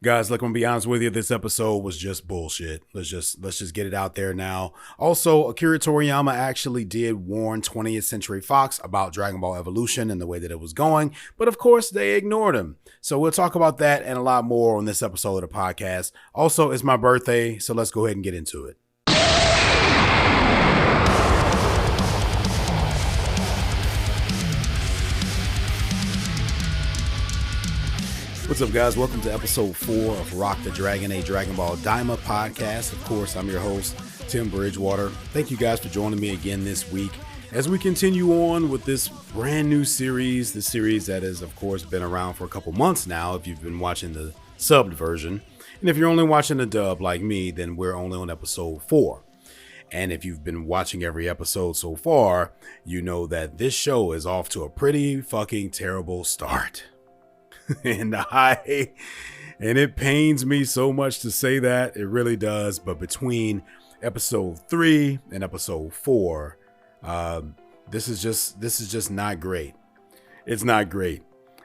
Guys, look, I'm gonna be honest with you. This episode was just bullshit. Let's just get it out there now. Also, Akira Toriyama actually did warn 20th Century Fox about Dragon Ball Evolution and the way that it was going, but of course they ignored him. So we'll talk about that and a lot more on this episode of the podcast. Also, it's my birthday, so let's go ahead and get into it. What's up, guys? Welcome to episode 4 of Rock the Dragon, a Dragon Ball Daima podcast. Of course, I'm your host, Tim Bridgewater. Thank you guys for joining me again this week as we continue on with this brand new series, the series that has, of course, been around for a couple months now if you've been watching the subbed version. And if you're only watching the dub like me, then we're only on episode 4. And if you've been watching every episode so far, you know that this show is off to a pretty fucking terrible start. And it pains me so much to say that. It really does. But between episode 3 and episode 4, this is just not great. It's not great.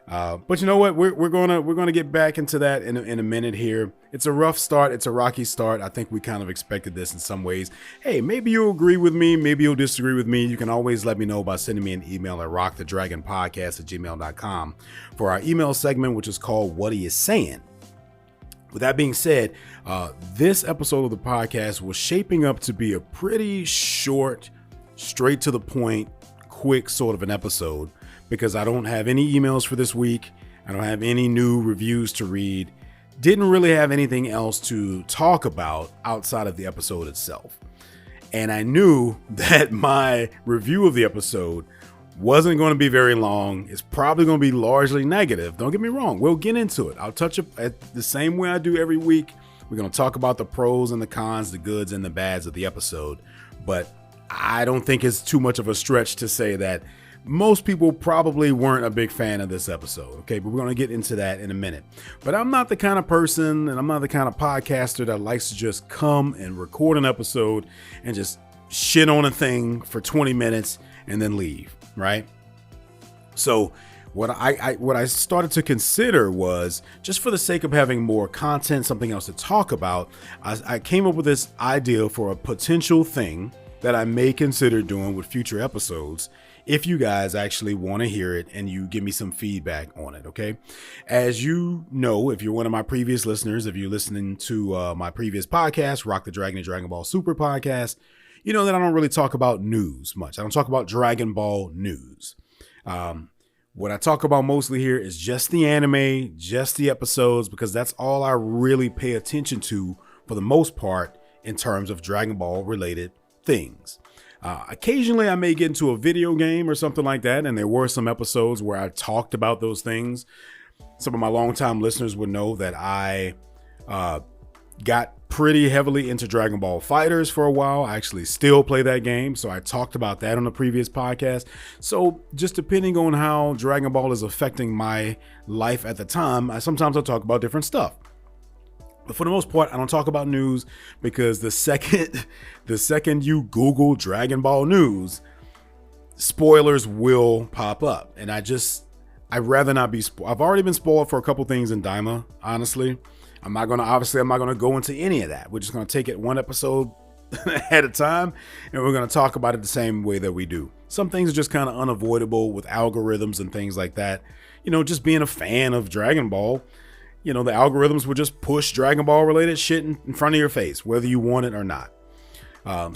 But you know what? We're gonna get back into that in a minute here. It's a rough start. It's a rocky start. I think we kind of expected this in some ways. Hey, maybe you'll agree with me. Maybe you'll disagree with me. You can always let me know by sending me an email at rockthedragonpodcast@gmail.com for our email segment, which is called What Are You Saying? With that being said, this episode of the podcast was shaping up to be a pretty short, straight to the point, quick sort of an episode because I don't have any emails for this week. I don't have any new reviews to read. Didn't really have anything else to talk about outside of the episode itself. And I knew that my review of the episode wasn't going to be very long. It's probably going to be largely negative. Don't get me wrong. We'll get into it. I'll touch it at the same way I do every week. We're going to talk about the pros and the cons, the goods and the bads of the episode. But I don't think it's too much of a stretch to say that most people probably weren't a big fan of this episode. Okay, but we're going to get into that in a minute. But I'm not the kind of person and I'm not the kind of podcaster that likes to just come and record an episode and just shit on a thing for 20 minutes and then leave, right? So what I started to consider was, just for the sake of having more content, something else to talk about, I came up with this idea for a potential thing that I may consider doing with future episodes if you guys actually want to hear it and you give me some feedback on it, okay? As you know, if you're one of my previous listeners, if you're listening to my previous podcast, Rock the Dragon and Dragon Ball Super podcast, you know that I don't really talk about news much. I don't talk about Dragon Ball news. What I talk about mostly here is just the anime, just the episodes, because that's all I really pay attention to for the most part in terms of Dragon Ball related things. Occasionally I may get into a video game or something like that, and there were some episodes where I talked about those things. Some of my longtime listeners would know that I got pretty heavily into Dragon Ball Fighters for a while. I actually still play that game, so I talked about that on the previous podcast. So just depending on how Dragon Ball is affecting my life at the time, sometimes I'll talk about different stuff. But for the most part, I don't talk about news because the second you Google Dragon Ball news, spoilers will pop up. And I'd rather not be spoiled. I've already been spoiled for a couple things in Daima, honestly. I'm not going to go into any of that. We're just going to take it one episode at a time, and we're going to talk about it the same way that we do. Some things are just kind of unavoidable with algorithms and things like that. You know, just being a fan of Dragon Ball, you know, the algorithms will just push Dragon Ball related shit in front of your face, whether you want it or not.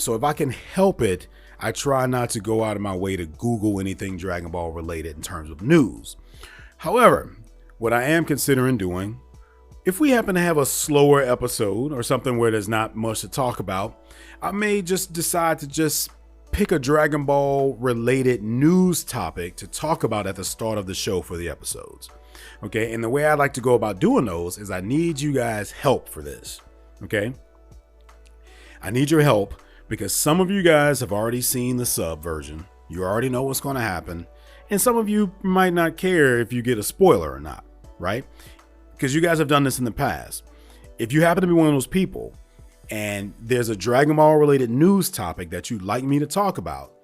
So if I can help it, I try not to go out of my way to Google anything Dragon Ball related in terms of news. However, what I am considering doing, if we happen to have a slower episode or something where there's not much to talk about, I may just decide to just pick a Dragon Ball related news topic to talk about at the start of the show for the episodes. Okay, and the way I like to go about doing those is I need you guys' help for this. Okay, I need your help because some of you guys have already seen the sub version. You already know what's going to happen. And some of you might not care if you get a spoiler or not, right? Because you guys have done this in the past. If you happen to be one of those people and there's a Dragon Ball related news topic that you'd like me to talk about,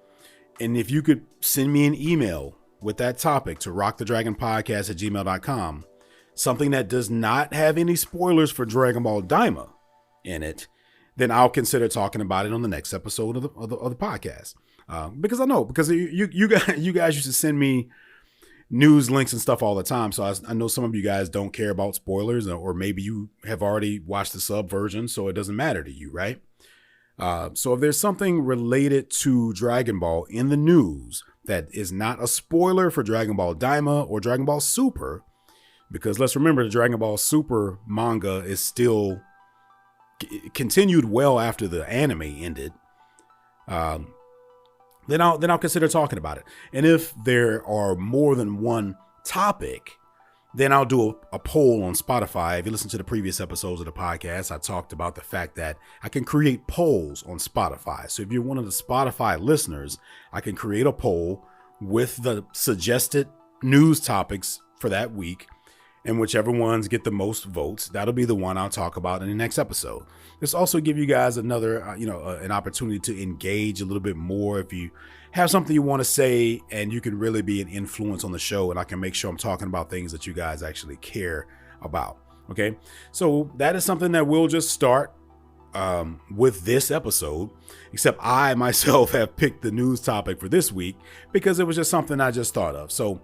and if you could send me an email with that topic to rockthedragonpodcast@gmail.com, something that does not have any spoilers for Dragon Ball Daima in it, then I'll consider talking about it on the next episode of the podcast. Because you guys used to send me news links and stuff all the time. So I know some of you guys don't care about spoilers, or maybe you have already watched the sub version, so it doesn't matter to you, right? So if there's something related to Dragon Ball in the news that is not a spoiler for Dragon Ball Daima or Dragon Ball Super, because let's remember the Dragon Ball Super manga is still continued well after the anime ended, then I'll consider talking about it. And if there are more than one topic, then I'll do a poll on Spotify. If you listen to the previous episodes of the podcast, I talked about the fact that I can create polls on Spotify. So if you're one of the Spotify listeners, I can create a poll with the suggested news topics for that week. And whichever ones get the most votes, that'll be the one I'll talk about in the next episode. This also give you guys another, an opportunity to engage a little bit more. If you have something you want to say, and you can really be an influence on the show, and I can make sure I'm talking about things that you guys actually care about. Okay, so that is something that we'll just start with this episode, except I myself have picked the news topic for this week because it was just something I just thought of. So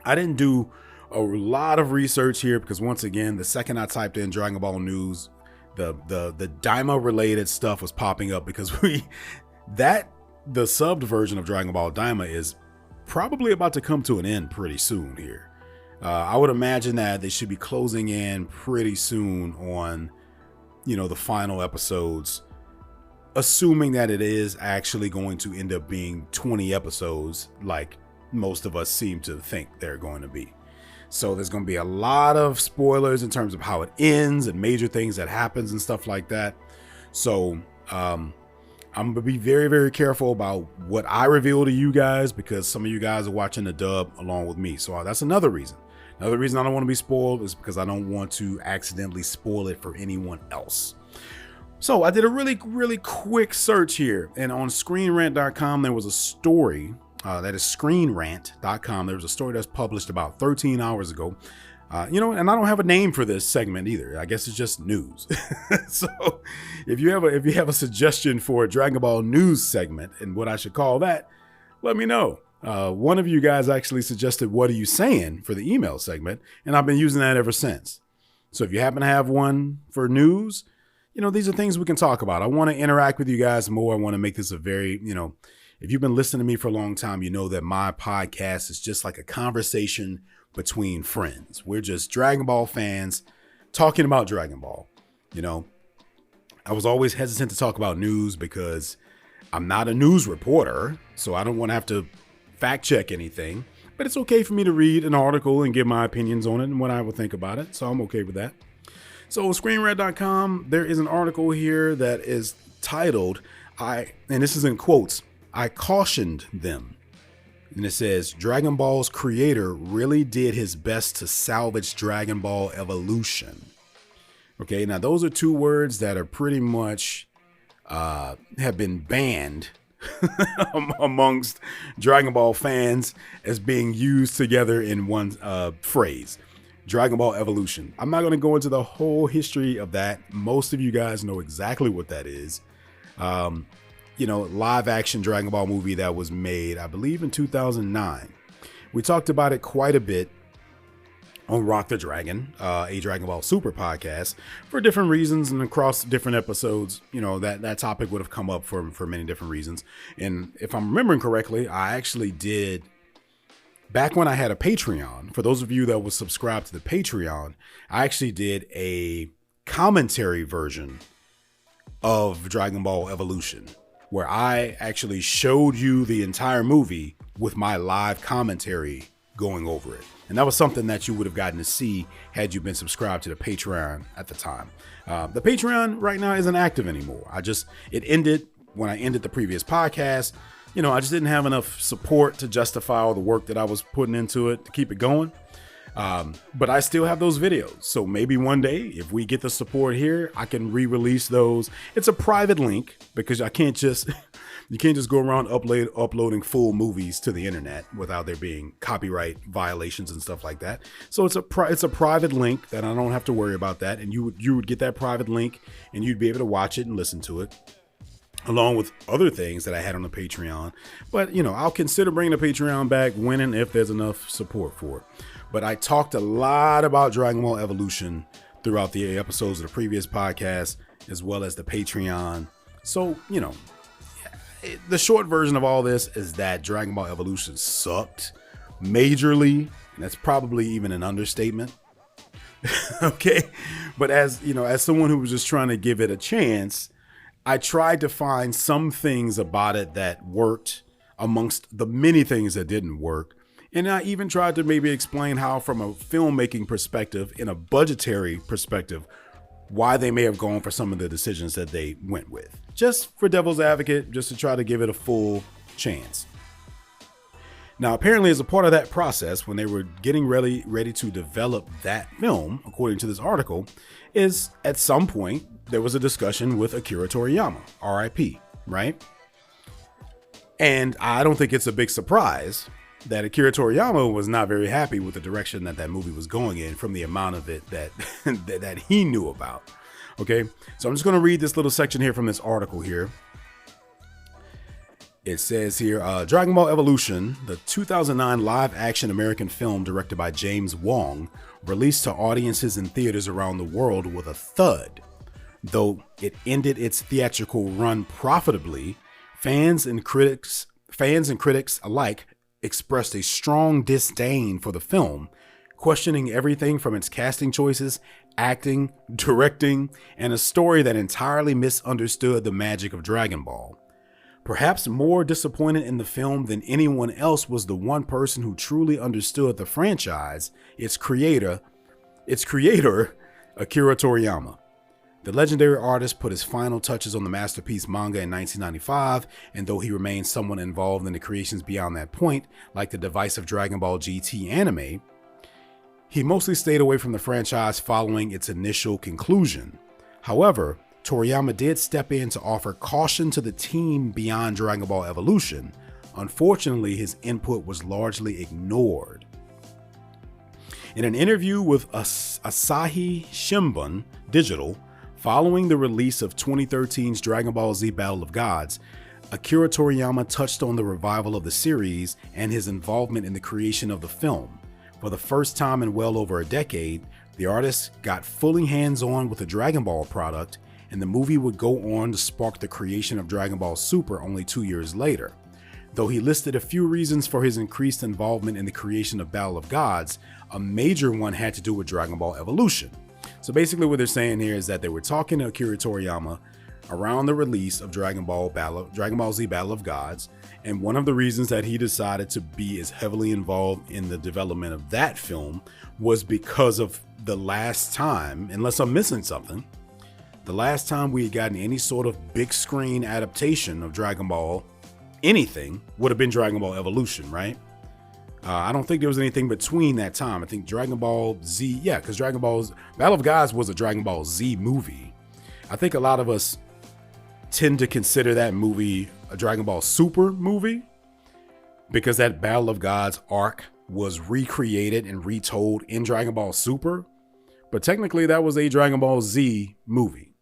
I didn't do a lot of research here because, once again, the second I typed in Dragon Ball news, the Daima related stuff was popping up because the subbed version of Dragon Ball Daima is probably about to come to an end pretty soon here. I would imagine that they should be closing in pretty soon on, the final episodes, assuming that it is actually going to end up being 20 episodes like most of us seem to think they're going to be. So there's going to be a lot of spoilers in terms of how it ends and major things that happens and stuff like that. So I'm going to be very, very careful about what I reveal to you guys, because some of you guys are watching the dub along with me. So that's another reason. Another reason I don't want to be spoiled is because I don't want to accidentally spoil it for anyone else. So I did a really, really quick search here, and on ScreenRant.com there was a story. That is ScreenRant.com. There was a story that's published about 13 hours ago. And I don't have a name for this segment either. I guess it's just news. So if you have a suggestion for a Dragon Ball news segment and what I should call that, let me know. One of you guys actually suggested "What are you saying?" for the email segment, and I've been using that ever since. So if you happen to have one for news, these are things we can talk about. I want to interact with you guys more. I want to make this a very, if you've been listening to me for a long time, you know that my podcast is just like a conversation between friends. We're just Dragon Ball fans talking about Dragon Ball. I was always hesitant to talk about news because I'm not a news reporter, so I don't want to have to fact check anything. But it's okay for me to read an article and give my opinions on it and what I would think about it. So I'm okay with that. So ScreenRant.com, there is an article here that is titled, and this is in quotes, "I cautioned them." And it says, "Dragon Ball's creator really did his best to salvage Dragon Ball Evolution." Okay, now those are two words that are pretty much have been banned amongst Dragon Ball fans as being used together in one phrase. Dragon Ball Evolution. I'm not going to go into the whole history of that. Most of you guys know exactly what that is. Live action Dragon Ball movie that was made, I believe, in 2009. We talked about it quite a bit on Rock the Dragon, a Dragon Ball Super podcast, for different reasons and across different episodes. That topic would have come up for many different reasons. And if I'm remembering correctly, I actually did, back when I had a Patreon, for those of you that was subscribed to the Patreon, I actually did a commentary version of Dragon Ball Evolution, where I actually showed you the entire movie with my live commentary going over it. And that was something that you would have gotten to see had you been subscribed to the Patreon at the time. The Patreon right now isn't active anymore. It ended when I ended the previous podcast. I just didn't have enough support to justify all the work that I was putting into it to keep it going. But I still have those videos. So maybe one day, if we get the support here, I can re-release those. It's a private link because you can't just go around uploading full movies to the internet without there being copyright violations and stuff like that. So it's a private link that I don't have to worry about that. And you would get that private link and you'd be able to watch it and listen to it, along with other things that I had on the Patreon. But, I'll consider bringing the Patreon back when and if there's enough support for it. But I talked a lot about Dragon Ball Evolution throughout the episodes of the previous podcast, as well as the Patreon. So, the short version of all this is that Dragon Ball Evolution sucked majorly. And that's probably even an understatement. Okay. But as someone who was just trying to give it a chance, I tried to find some things about it that worked amongst the many things that didn't work. And I even tried to maybe explain how, from a filmmaking perspective, in a budgetary perspective, why they may have gone for some of the decisions that they went with. Just for devil's advocate, just to try to give it a full chance. Now, apparently, as a part of that process, when they were getting ready to develop that film, according to this article, is at some point, there was a discussion with Akira Toriyama, RIP, right? And I don't think it's a big surprise that Akira Toriyama was not very happy with the direction that movie was going in, from the amount of it that that he knew about. Okay, so I'm just going to read this little section here from this article here. It says here, Dragon Ball Evolution, the 2009 live-action American film directed by James Wong, released to audiences in theaters around the world with a thud. Though it ended its theatrical run profitably, fans and critics alike expressed a strong disdain for the film, questioning everything from its casting choices, acting, directing, and a story that entirely misunderstood the magic of Dragon Ball. Perhaps more disappointed in the film than anyone else was the one person who truly understood the franchise, its creator, Akira Toriyama. The legendary artist put his final touches on the masterpiece manga in 1995, and though he remained somewhat involved in the creations beyond that point, like the divisive Dragon Ball GT anime, he mostly stayed away from the franchise following its initial conclusion. However, Toriyama did step in to offer caution to the team beyond Dragon Ball Evolution. Unfortunately, his input was largely ignored. In an interview with Asahi Shimbun Digital, following the release of 2013's Dragon Ball Z Battle of Gods, Akira Toriyama touched on the revival of the series and his involvement in the creation of the film. For the first time in well over a decade, the artist got fully hands-on with the Dragon Ball product, and the movie would go on to spark the creation of Dragon Ball Super only 2 years later. Though he listed a few reasons for his increased involvement in the creation of Battle of Gods, a major one had to do with Dragon Ball Evolution. So basically what they're saying here is that they were talking to Akira Toriyama around the release of Dragon Ball Z Battle of Gods, and one of the reasons that he decided to be as heavily involved in the development of that film was because of the last time, unless I'm missing something, the last time we had gotten any sort of big screen adaptation of Dragon Ball anything would have been Dragon Ball Evolution, right? I don't think there was anything between that time. I think Dragon Ball Z, because Dragon Ball's Battle of Gods was a Dragon Ball Z movie. I think a lot of us tend to consider that movie a Dragon Ball Super movie because that Battle of Gods arc was recreated and retold in Dragon Ball Super. But technically that was a Dragon Ball Z movie.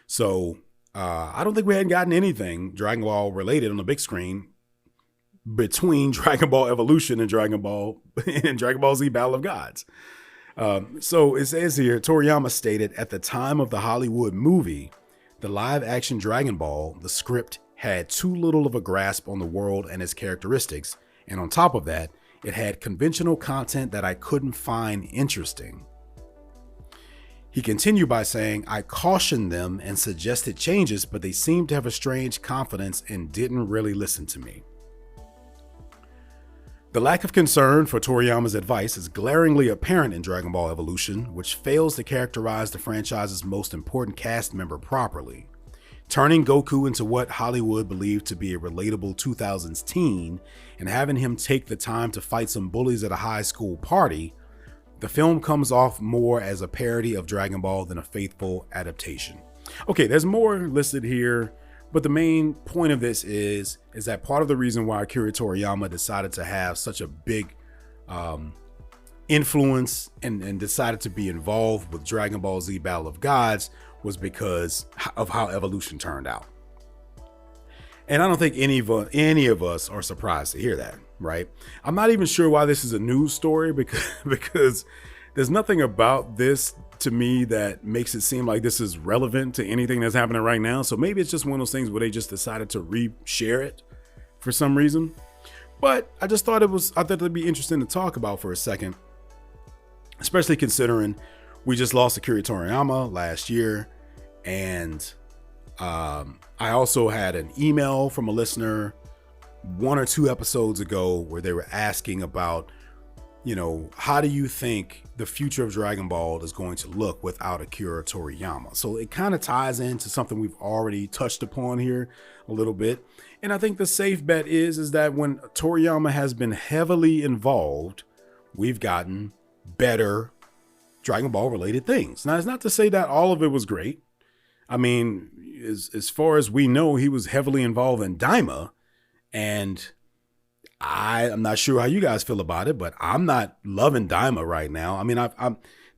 So I don't think we hadn't gotten anything Dragon Ball related on the big screen between Dragon Ball Evolution and Dragon Ball Z Battle of Gods. So it says here, Toriyama stated, at the time of the Hollywood movie, the live action Dragon Ball, the script had too little of a grasp on the world and its characteristics. And on top of that, it had conventional content that I couldn't find interesting. He continued by saying, I cautioned them and suggested changes, but they seemed to have a strange confidence and didn't really listen to me. The lack of concern for Toriyama's advice is glaringly apparent in Dragon Ball Evolution, which fails to characterize the franchise's most important cast member properly. turning Goku into what Hollywood believed to be a relatable 2000s teen and having him take the time to fight some bullies at a high school party, the film comes off more as a parody of Dragon Ball than a faithful adaptation. Okay, there's more listed here, but the main point of this is that part of the reason why Akira Toriyama decided to have such a big influence and decided to be involved with Dragon Ball Z Battle of Gods was because of how Evolution turned out. And I don't think any of us are surprised to hear that, right? I'm not even sure why this is a news story because there's nothing about this to me that makes it seem like this is relevant to anything that's happening right now. So maybe it's just one of those things where they just decided to reshare it for some reason. But I just thought it'd be interesting to talk about for a second, especially considering we just lost Akira Toriyama last year. And I also had an email from a listener 1 or 2 episodes ago where they were asking about, how do you think the future of Dragon Ball is going to look without Akira Toriyama? So it kind of ties into something we've already touched upon here a little bit. And I think the safe bet is that when Toriyama has been heavily involved, we've gotten better Dragon Ball related things. Now, it's not to say that all of it was great. I mean, as far as we know, he was heavily involved in Daima, and I'm not sure how you guys feel about it, but I'm not loving Daima right now. I mean,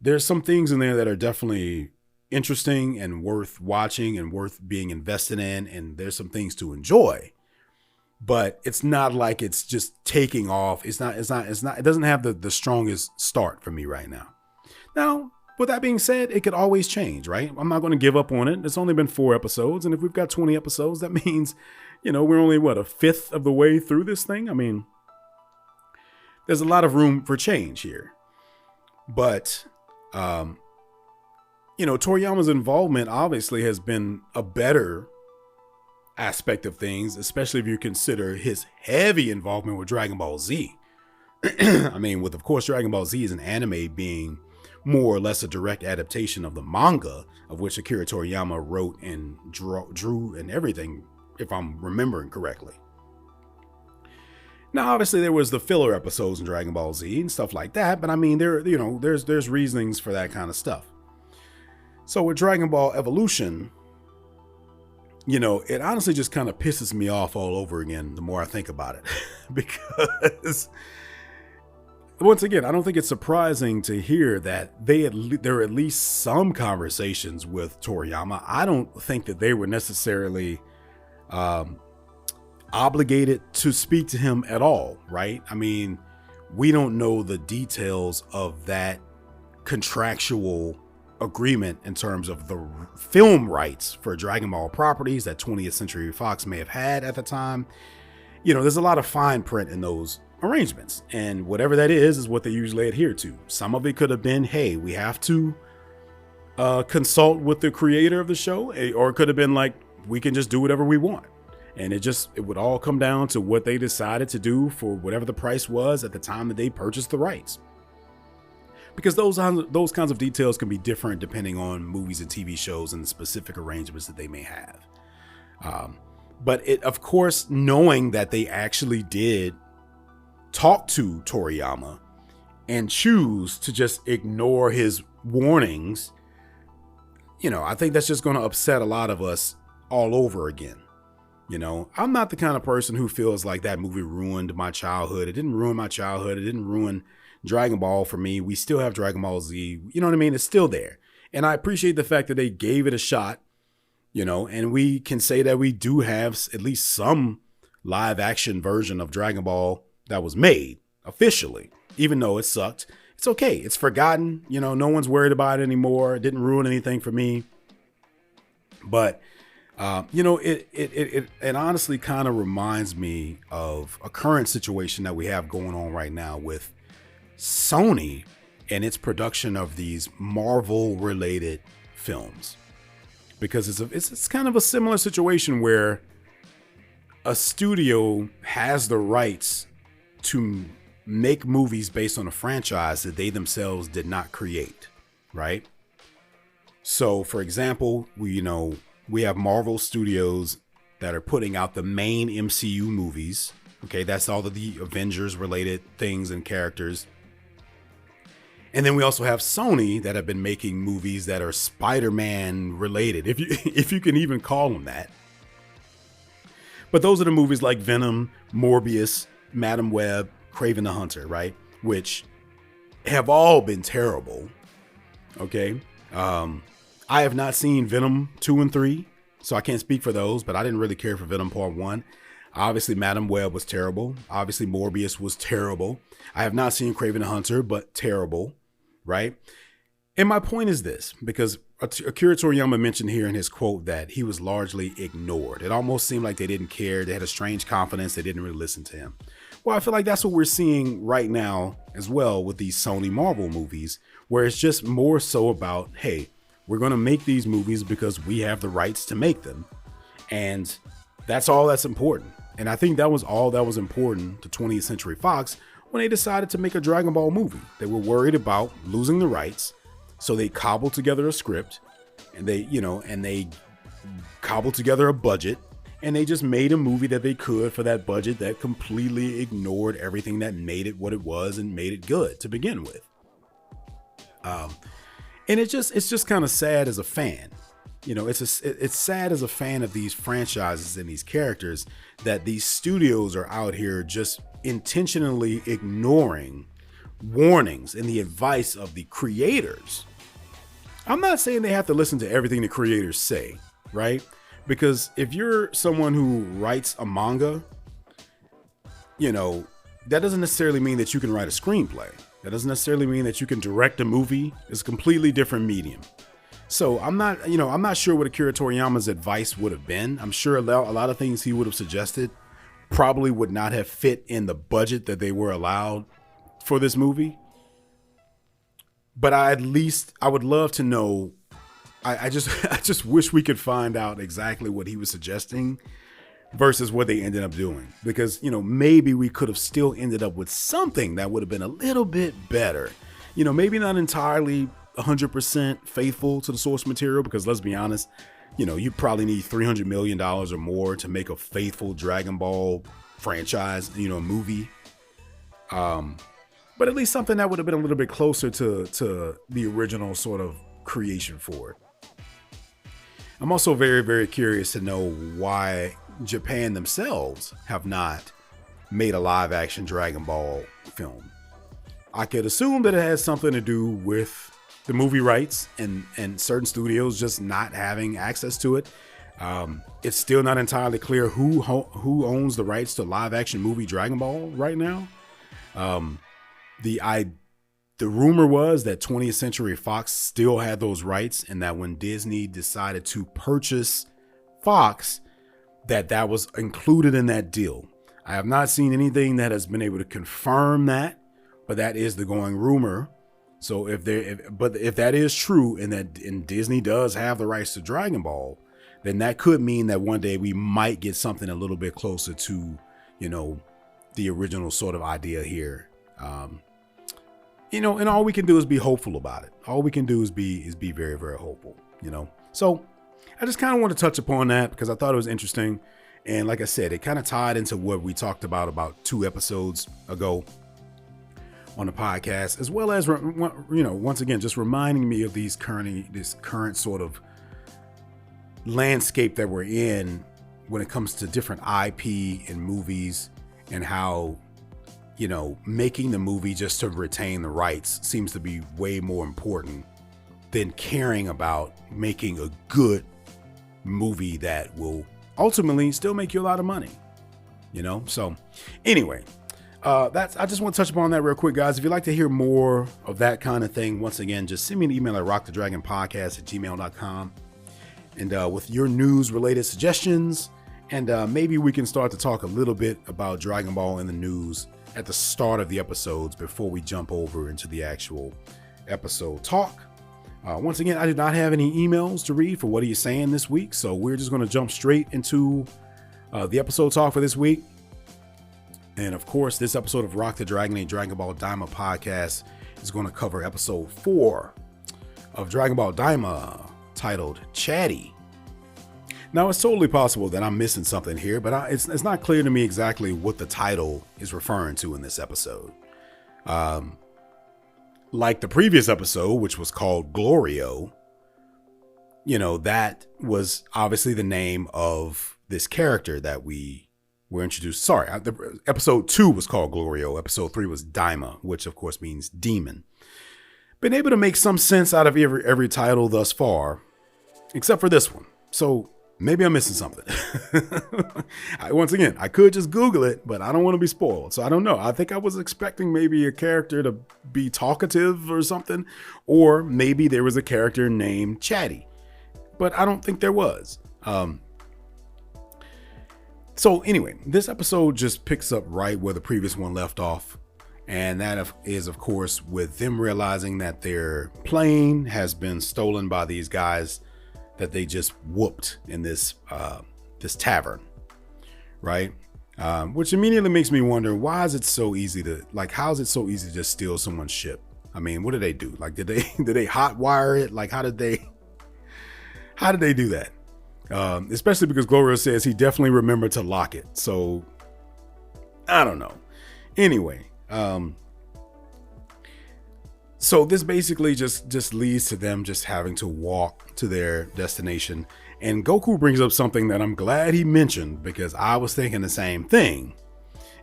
there's some things in there that are definitely interesting and worth watching and worth being invested in, and there's some things to enjoy. But it's not like it's just taking off. It doesn't have the strongest start for me right now. Now, with that being said, it could always change, right? I'm not going to give up on it. It's only been 4 episodes. And if we've got 20 episodes, that means, we're only, a fifth of the way through this thing. I mean, there's a lot of room for change here. But, Toriyama's involvement obviously has been a better aspect of things, especially if you consider his heavy involvement with Dragon Ball Z. I mean, with, of course, Dragon Ball Z is an anime being more or less a direct adaptation of the manga, of which Akira Toriyama wrote and drew and everything, if I'm remembering correctly. Now, obviously, there was the filler episodes in Dragon Ball Z and stuff like that, but I mean, there's reasonings for that kind of stuff. So with Dragon Ball Evolution, it honestly just kind of pisses me off all over again the more I think about it, because once again, I don't think it's surprising to hear that there are at least some conversations with Toriyama. I don't think that they were necessarily obligated to speak to him at all, right? I mean, we don't know the details of that contractual agreement in terms of the film rights for Dragon Ball properties that 20th Century Fox may have had at the time. There's a lot of fine print in those arrangements, and whatever that is what they usually adhere to. Some of it could have been, hey, we have to consult with the creator of the show, or it could have been like, we can just do whatever we want. And it would all come down to what they decided to do for whatever the price was at the time that they purchased the rights. Because those kinds of details can be different depending on movies and TV shows and the specific arrangements that they may have. But it, of course, knowing that they actually did talk to Toriyama and choose to just ignore his warnings, I think that's just going to upset a lot of us all over again. I'm not the kind of person who feels like that movie ruined my childhood. It didn't ruin my childhood. It didn't ruin Dragon Ball for me. We still have Dragon Ball Z. You know what I mean? It's still there. And I appreciate the fact that they gave it a shot, and we can say that we do have at least some live action version of Dragon Ball that was made officially, even though it sucked. It's okay. It's forgotten. No one's worried about it anymore. It didn't ruin anything for me. But, it honestly kind of reminds me of a current situation that we have going on right now with Sony and its production of these Marvel related films, because it's kind of a similar situation where a studio has the rights to make movies based on a franchise that they themselves did not create, right? So, for example, we we have Marvel Studios that are putting out the main MCU movies. Okay, that's all of the Avengers related things and characters. And then we also have Sony that have been making movies that are Spider-Man related, if you can even call them that. But those are the movies like Venom, Morbius, Madam Web, Kraven the Hunter, right? Which have all been terrible. Okay. I have not seen Venom 2 and 3, so I can't speak for those, but I didn't really care for Venom Part 1. Obviously, Madam Web was terrible. Obviously, Morbius was terrible. I have not seen Kraven the Hunter, but terrible, right? And my point is this, because Akira Toriyama mentioned here in his quote that he was largely ignored. It almost seemed like they didn't care. They had a strange confidence. They didn't really listen to him. Well, I feel like that's what we're seeing right now as well with these Sony Marvel movies, where it's just more so about, hey, we're going to make these movies because we have the rights to make them. And that's all that's important. And I think that was all that was important to 20th Century Fox when they decided to make a Dragon Ball movie. They were worried about losing the rights. So they cobbled together a script and they cobbled together a budget, and they just made a movie that they could for that budget that completely ignored everything that made it what it was and made it good to begin with. And it's just kind of sad as a fan. It's sad as a fan of these franchises and these characters that these studios are out here just intentionally ignoring warnings and the advice of the creators. I'm not saying they have to listen to everything the creators say, right? Because if you're someone who writes a manga, that doesn't necessarily mean that you can write a screenplay. That doesn't necessarily mean that you can direct a movie. It's a completely different medium. So I'm not sure what Akira Toriyama's advice would have been. I'm sure a lot of things he would have suggested probably would not have fit in the budget that they were allowed for this movie. But I would love to know. I just wish we could find out exactly what he was suggesting versus what they ended up doing. Because, maybe we could have still ended up with something that would have been a little bit better. Maybe not entirely 100% faithful to the source material, because let's be honest, you probably need $300 million or more to make a faithful Dragon Ball franchise, movie. But at least something that would have been a little bit closer to the original sort of creation for it. I'm also very, very curious to know why Japan themselves have not made a live action Dragon Ball film. I could assume that it has something to do with the movie rights and certain studios just not having access to it. It's still not entirely clear who owns the rights to live action movie Dragon Ball right now. The rumor was that 20th Century Fox still had those rights, and that when Disney decided to purchase Fox, that was included in that deal. I have not seen anything that has been able to confirm that, but that is the going rumor. So if that is true, and Disney does have the rights to Dragon Ball, then that could mean that one day we might get something a little bit closer to, the original sort of idea here. And all we can do is be hopeful about it. All we can do is be very, very hopeful, So I just kind of want to touch upon that because I thought it was interesting. And like I said, it kind of tied into what we talked about 2 episodes ago on the podcast, as well as, once again, just reminding me of this current sort of landscape that we're in when it comes to different IP and movies, and how, making the movie just to retain the rights seems to be way more important than caring about making a good movie that will ultimately still make you a lot of money, So anyway, I just want to touch upon that real quick, guys. If you'd like to hear more of that kind of thing, once again, just send me an email at rockthedragonpodcast@gmail.com. And with your news related suggestions, and maybe we can start to talk a little bit about Dragon Ball in the news at the start of the episodes before we jump over into the actual episode talk. Once again, I did not have any emails to read for What Are You Saying this week, so we're just going to jump straight into the episode talk for this week. And of course, this episode of Rock the Dragon, a Dragon Ball Daima podcast, is going to cover episode 4 of Dragon Ball Daima, titled Chatty. Now, it's totally possible that I'm missing something here, but it's not clear to me exactly what the title is referring to in this episode. Like the previous episode, which was called Glorio, that was obviously the name of this character that we were introduced. Sorry, episode 2 was called Glorio. Episode 3 was Daima, which of course means demon. Been able to make some sense out of every title thus far, except for this one. So maybe I'm missing something. Once again, I could just Google it, but I don't want to be spoiled. So I don't know. I think I was expecting maybe a character to be talkative or something, or maybe there was a character named Chatty, but I don't think there was. So anyway, this episode just picks up right where the previous one left off. And that is, of course, with them realizing that their plane has been stolen by these guys that they just whooped in this tavern, right? Which immediately makes me wonder, why is it so easy how is it so easy to just steal someone's ship? I mean, what did they do? Like, did they hot wire it? Like, how did they do that? Especially because Gloria says he definitely remembered to lock it. So I don't know. Anyway, so this basically just leads to them just having to walk to their destination. And Goku brings up something that I'm glad he mentioned, because I was thinking the same thing.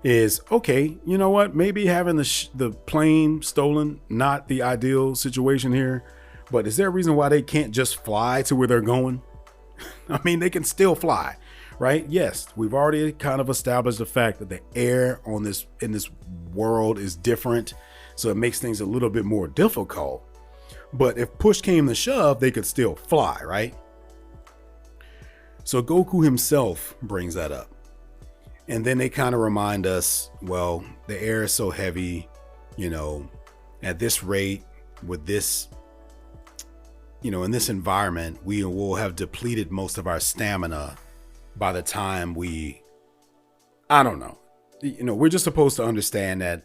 Is, okay, you know what? Maybe having the plane stolen, not the ideal situation here. But is there a reason why they can't just fly to where they're going? I mean, they can still fly, right? Yes, we've already kind of established the fact that the air in this world is different, so it makes things a little bit more difficult. But if push came to shove, they could still fly, right? So Goku himself brings that up. And then they kind of remind us, well, the air is so heavy, at this rate, with this, in this environment, we will have depleted most of our stamina by the time I don't know. We're just supposed to understand that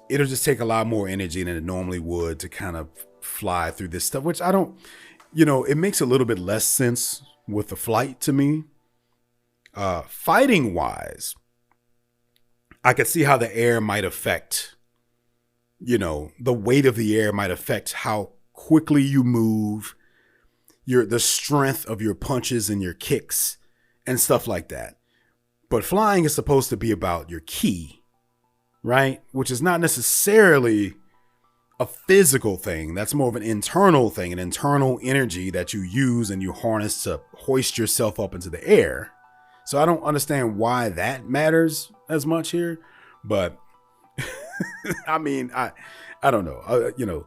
it'll just take a lot more energy than it normally would to kind of fly through this stuff, which I don't, it makes a little bit less sense with the flight to me. Fighting wise, I could see how the air might affect, the weight of the air might affect how quickly you move, the strength of your punches and your kicks and stuff like that. But flying is supposed to be about your ki, right? Which is not necessarily a physical thing. That's more of an internal thing, an internal energy that you use and you harness to hoist yourself up into the air. So I don't understand why that matters as much here, but I mean, I don't know,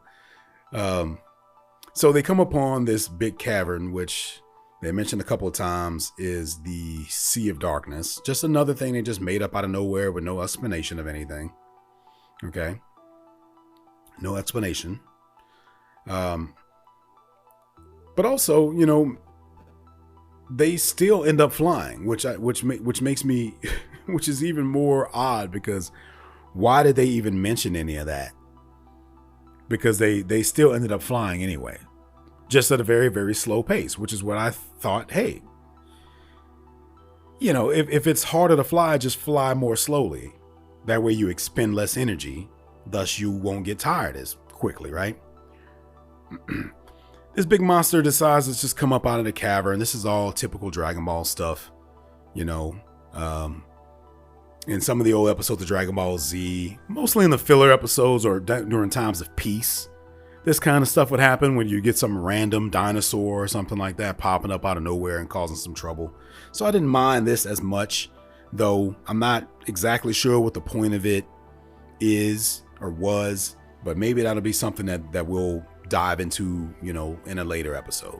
so they come upon this big cavern, which they mentioned a couple of times is the Sea of Darkness. Just another thing they just made up out of nowhere with no explanation of anything. Okay. No explanation. But also, they still end up flying, which makes me, which is even more odd, because why did they even mention any of that? Because they still ended up flying anyway, just at a very, very slow pace, which is what I thought. Hey, if it's harder to fly, just fly more slowly. That way you expend less energy. Thus you won't get tired as quickly, right? This big monster decides to just come up out of the cavern. This is all typical Dragon Ball stuff, in some of the old episodes of Dragon Ball Z, mostly in the filler episodes or during times of peace. This kind of stuff would happen when you get some random dinosaur or something like that popping up out of nowhere and causing some trouble. So I didn't mind this as much, though I'm not exactly sure what the point of it is or was, but maybe that'll be something that we'll dive into, in a later episode.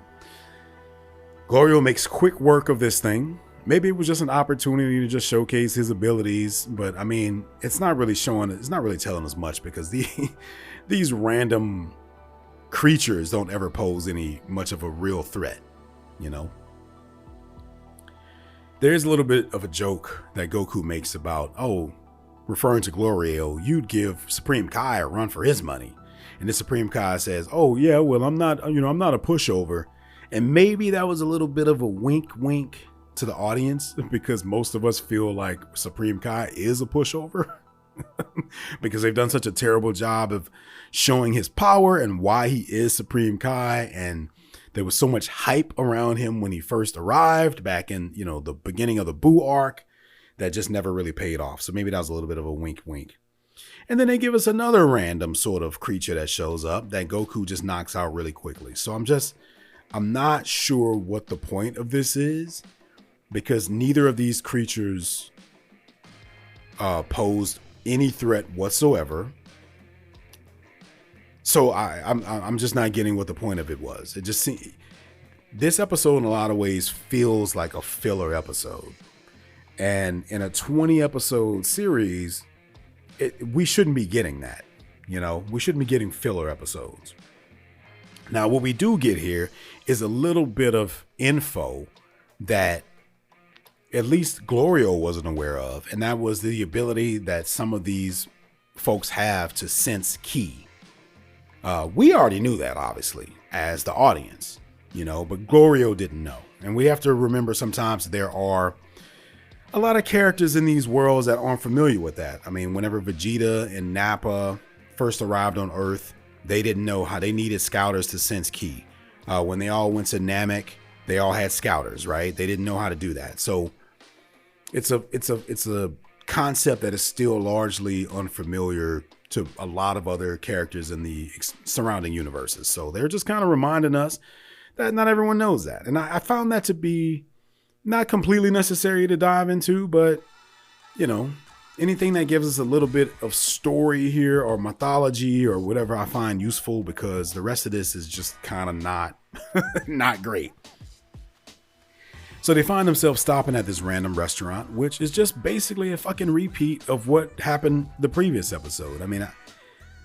Glorio makes quick work of this thing. Maybe it was just an opportunity to just showcase his abilities, but I mean, it's not really telling us much, because these random creatures don't ever pose any much of a real threat, There's a little bit of a joke that Goku makes about, referring to Glorio, you'd give Supreme Kai a run for his money. And the Supreme Kai says, oh yeah, well, I'm not a pushover. And maybe that was a little bit of a wink to the audience, because most of us feel like Supreme Kai is a pushover because they've done such a terrible job of showing his power and why he is Supreme Kai. And there was so much hype around him when he first arrived back in, the beginning of the Buu arc, that just never really paid off. So maybe that was a little bit of a wink. And then they give us another random sort of creature that shows up that Goku just knocks out really quickly. So I'm not sure what the point of this is, because neither of these creatures posed any threat whatsoever. So I'm just not getting what the point of it was. It just seems this episode in a lot of ways feels like a filler episode. And in a 20 episode series, we shouldn't be getting that. We shouldn't be getting filler episodes. Now, what we do get here is a little bit of info that at least Glorio wasn't aware of. And that was the ability that some of these folks have to sense ki. We already knew that, obviously, as the audience, but Glorio didn't know. And we have to remember sometimes there are a lot of characters in these worlds that aren't familiar with that. I mean, whenever Vegeta and Nappa first arrived on Earth, they didn't know how they needed scouters to sense ki. When they all went to Namek, they all had scouters, right? They didn't know how to do that. So it's a concept that is still largely unfamiliar to a lot of other characters in the surrounding universes. So they're just kind of reminding us that not everyone knows that. And I found that to be not completely necessary to dive into, but anything that gives us a little bit of story here or mythology or whatever I find useful, because the rest of this is just kind of not great. So they find themselves stopping at this random restaurant, which is just basically a fucking repeat of what happened the previous episode. I mean,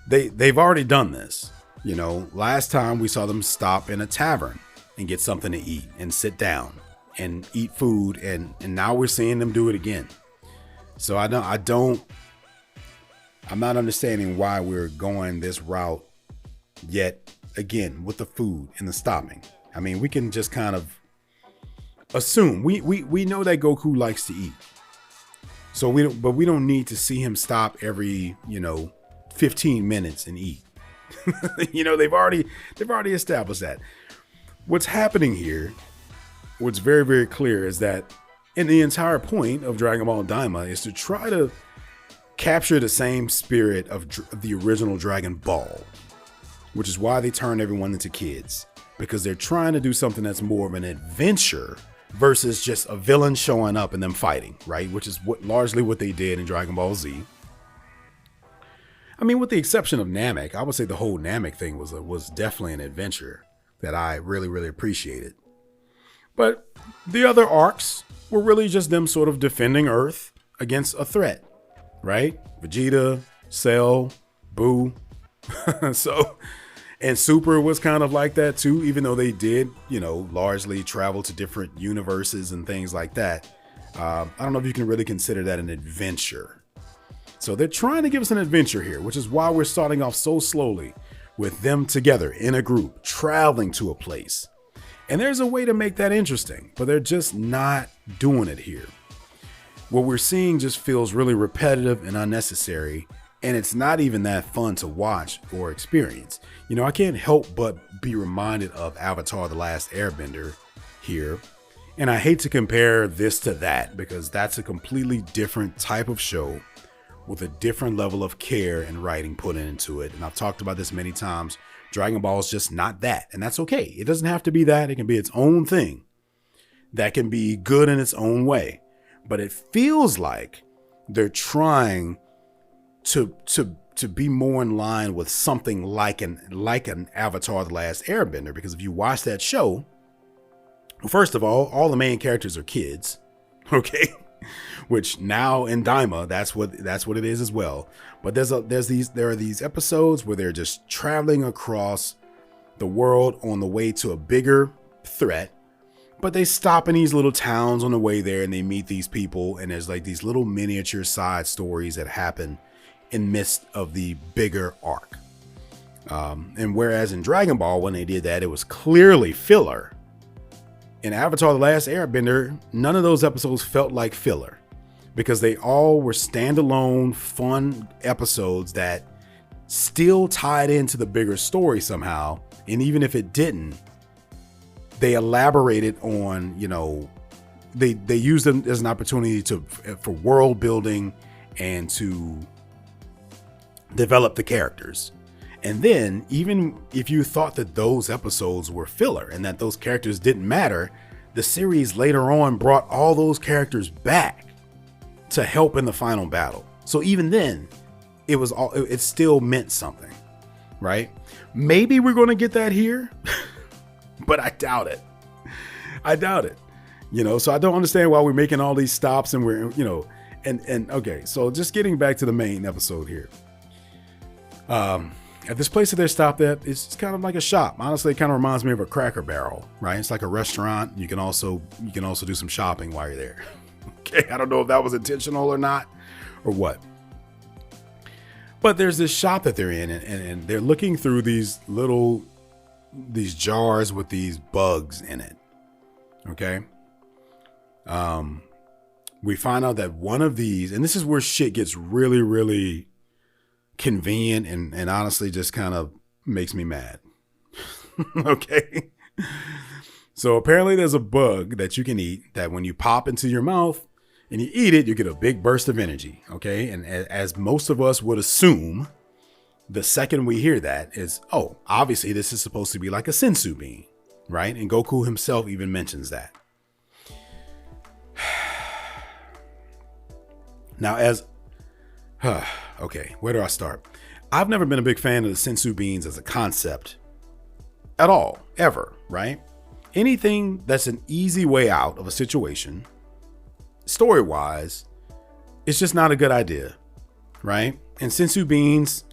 they've already done this. Last time we saw them stop in a tavern and get something to eat and sit down and eat food. And now we're seeing them do it again. So I'm not understanding why we're going this route yet again with the food and the stopping. I mean, we can just kind of assume we know that Goku likes to eat. So we don't need to see him stop every, 15 minutes and eat. They've already established that. What's happening here, what's very, very clear is that, and the entire point of Dragon Ball Daima is to try to capture the same spirit of the original Dragon Ball, which is why they turn everyone into kids, because they're trying to do something that's more of an adventure versus just a villain showing up and them fighting, right? Which is largely what they did in Dragon Ball Z. I mean, with the exception of Namek, I would say the whole Namek thing was definitely an adventure that I really, really appreciated. But the other arcs were really just them sort of defending Earth against a threat, right? Vegeta, Cell, Buu. And Super was kind of like that too, even though they did, largely travel to different universes and things like that. I don't know if you can really consider that an adventure. So they're trying to give us an adventure here, which is why we're starting off so slowly with them together in a group, traveling to a place. And there's a way to make that interesting, but they're just not doing it here. What we're seeing just feels really repetitive and unnecessary, and it's not even that fun to watch or experience. I can't help but be reminded of Avatar: The Last Airbender here. And I hate to compare this to that, because that's a completely different type of show with a different level of care and writing put into it. And I've talked about this many times. Dragon Ball is just not that. And that's okay. It doesn't have to be that. It can be its own thing that can be good in its own way. But it feels like they're trying to be more in line with something like an Avatar: The Last Airbender. Because if you watch that show, well, first of all the main characters are kids. Okay. Which now in Daima, that's what it is as well. But there are these episodes where they're just traveling across the world on the way to a bigger threat. But they stop in these little towns on the way there and they meet these people. And there's like these little miniature side stories that happen in midst of the bigger arc. And whereas in Dragon Ball, when they did that, it was clearly filler. in Avatar: The Last Airbender, none of those episodes felt like filler because they all were standalone, fun episodes that still tied into the bigger story somehow. And even if it didn't, they elaborated on, they used them as an opportunity for world building and to develop the characters. And then even if you thought that those episodes were filler and that those characters didn't matter, the series later on brought all those characters back to help in the final battle. So even then, it still meant something, right? Maybe we're going to get that here, but I doubt it. So I don't understand why we're making all these stops and we're, and okay. So just getting back to the main episode here. At this place that they're stopped at, it's kind of like a shop. Honestly, it kind of reminds me of a Cracker Barrel, right? It's like a restaurant. You can also do some shopping while you're there. Okay, I don't know if that was intentional or not, or what. But there's this shop that they're in, and they're looking through these jars with these bugs in it. Okay. We find out that one of these, and this is where shit gets really, really convenient and honestly just kind of makes me mad. Okay. So apparently there's a bug that you can eat that when you pop into your mouth and you eat it, you get a big burst of energy. Okay. And as most of us would assume, the second we hear that is, oh, obviously this is supposed to be like a sensu bean, right? And Goku himself even mentions that. Now, okay, where do I start? I've never been a big fan of the sensu beans as a concept at all, ever, right? Anything that's an easy way out of a situation, story-wise, it's just not a good idea, right? And sensu beans,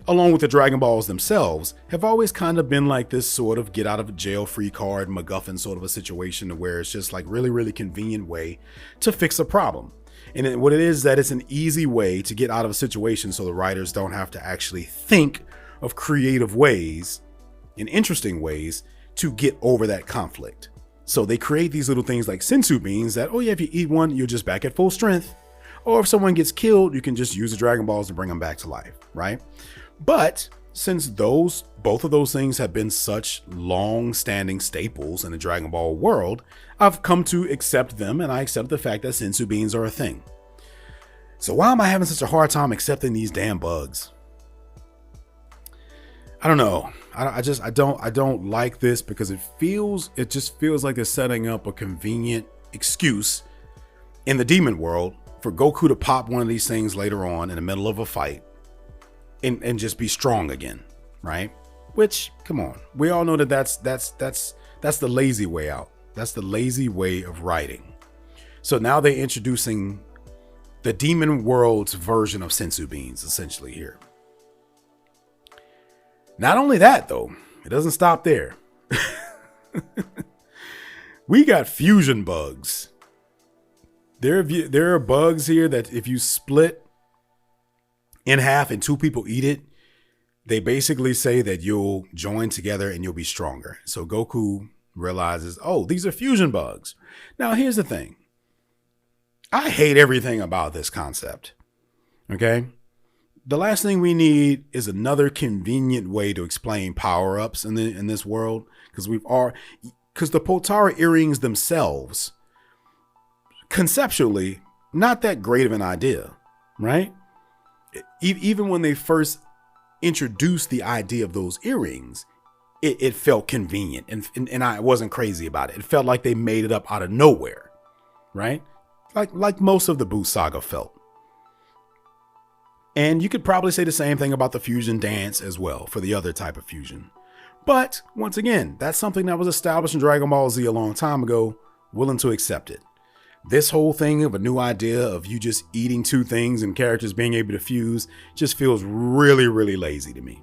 along with the Dragon Balls themselves, have always kind of been like this sort of get out of jail free card MacGuffin sort of a situation where it's just like really, really convenient way to fix a problem. And what it is that it's an easy way to get out of a situation so the writers don't have to actually think of creative ways and interesting ways to get over that conflict. So they create these little things like sensu beans that, oh yeah, if you eat one, you're just back at full strength. Or if someone gets killed, you can just use the Dragon Balls to bring them back to life, right? But since both of those things have been such long-standing staples in the Dragon Ball world, I've come to accept them, and I accept the fact that sensu beans are a thing. So why am I having such a hard time accepting these damn bugs? I don't know. I don't like this because it just feels like they're setting up a convenient excuse in the demon world for Goku to pop one of these things later on in the middle of a fight and just be strong again, right? Which, come on, we all know that's the lazy way out. That's the lazy way of writing. So now they're introducing the demon world's version of sensu beans essentially here. Not only that though, it doesn't stop there. We got fusion bugs. There are bugs here that if you split in half and two people eat it, they basically say that you'll join together and you'll be stronger. So Goku realizes, oh, these are fusion bugs. Now, here's the thing. I hate everything about this concept. Okay? The last thing we need is another convenient way to explain power-ups in this world, because the Potara earrings themselves, conceptually, not that great of an idea, right? Even when they first introduced the idea of those earrings, it felt convenient and I wasn't crazy about it. It felt like they made it up out of nowhere, right? Like most of the Boo saga felt. And you could probably say the same thing about the fusion dance as well for the other type of fusion. But once again, that's something that was established in Dragon Ball Z a long time ago, willing to accept it. This whole thing of a new idea of you just eating two things and characters being able to fuse just feels really, really lazy to me.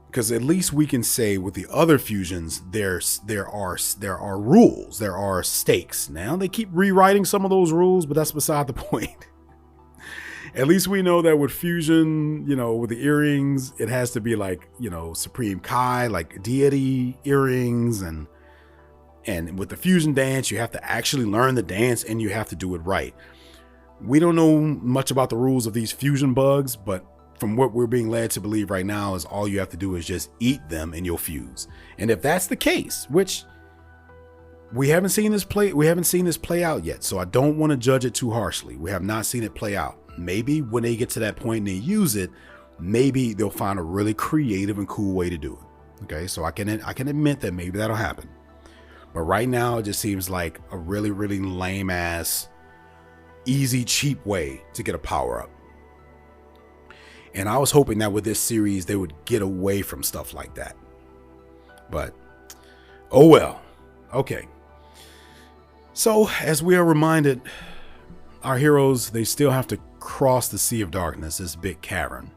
Because at least we can say with the other fusions, there are rules, there are stakes. Now they keep rewriting some of those rules, but that's beside the point. At least we know that with fusion, with the earrings, it has to be like, Supreme Kai, like deity earrings and And with the fusion dance, you have to actually learn the dance and you have to do it right. We don't know much about the rules of these fusion bugs, but from what we're being led to believe right now is all you have to do is just eat them and you'll fuse. And if that's the case, which we haven't seen this play out yet, so I don't want to judge it too harshly. We have not seen it play out. Maybe when they get to that point and they use it, maybe they'll find a really creative and cool way to do it. Okay, so I can admit that maybe that'll happen. But right now, it just seems like a really, really lame ass, easy, cheap way to get a power up. And I was hoping that with this series, they would get away from stuff like that. But, oh well. Okay. So, as we are reminded, our heroes, they still have to cross the Sea of Darkness, this big cavern.